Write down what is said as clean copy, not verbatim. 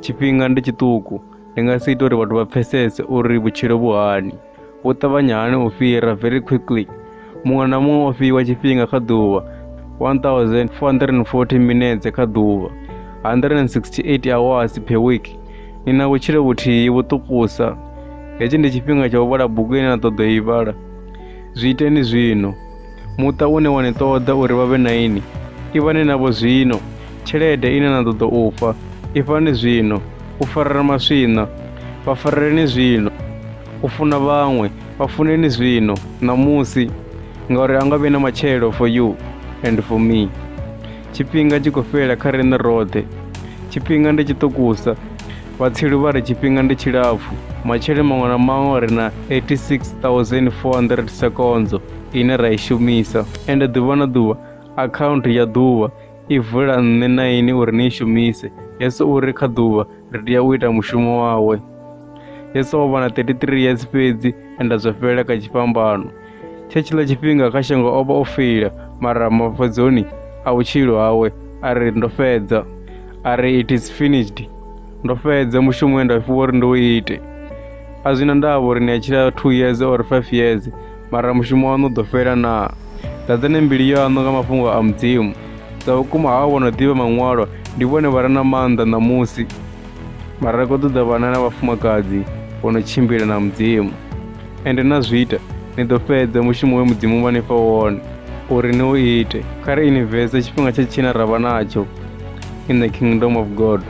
tshifhinga ndi tshiṱuku ndi nga si ita uri vhathu vha pfesese uri vhutshilo vhuhani vhu ṱavhanya hani u fhira very quickly. Muṅwe na muṅwe o fhiwa tshifhinga kha ḓuvha 1440 minutes kha ḓuvha 168 hours per week. Ni na vhutshilo vhuthihi vhuṱukusa. Hetshi ndi tshifhinga tsha u vhala bugu ine na ṱoḓa i vhala. Zwi iteni zwino. Muṱa une wa ni ṱoḓa uri vha vhe na ini i vhane navho zwino. Tshelede ine na ṱoḓa u fha i fhani zwino. U farana maswina vha fareleni zwino. U funa vhaṅwe vha funeni zwino ṋamusi, ngauri a nga vhi na matshelo for you and for me. Tshifhinga tshi khou fhela kha riṋe roṱhe. Tshifhinga ndi tshiṱukusa. Vhatsilu vha ri tshifhinga ndi tshilapfu. Matshelo maṅwe na maṅwe ri na 86,400 seconds ine ra i shumisa. Ende ḓuvha na ḓuvha akhaunthu ya ḓuvha i vula nṋe na ini uri ni i shumise. Yesu uri kha ḓuvha ri tea u ita mushumo wawe. Yesu o vha na 33 years fhedzi ende zwa fhela kha tshifhambano. Tshiḽa tshifhinga kha shango o vha o feila, mara mafhedzoni a vhutshilo hawe a ri ndo fhedza. A ri it is finished. Ndo fhedza mushumo we nda fhiwa uri ndo ite. A zwi na ndavha uri ni a tshila 2 years or 5 years, mara mushumo waṋu ḓo fhela na. Ḓadzani mbilu yaṋu nga mafhungo a mudzimu. Dza vhukuma havha vho no ḓivha maṅwalwa ndi vhone vha re na maanḓa ṋamusi, mara ri khou ṱoḓa vhana na vhafumakadzi vho no tshimbila na mudzimu. Ende na zwi ita ni ḓo fhedza mushumo we mudzimu vha ni fha wone uri ni u ite. Kha ri investe tshifhinga tshe tshine ra vha natsho in the kingdom of God.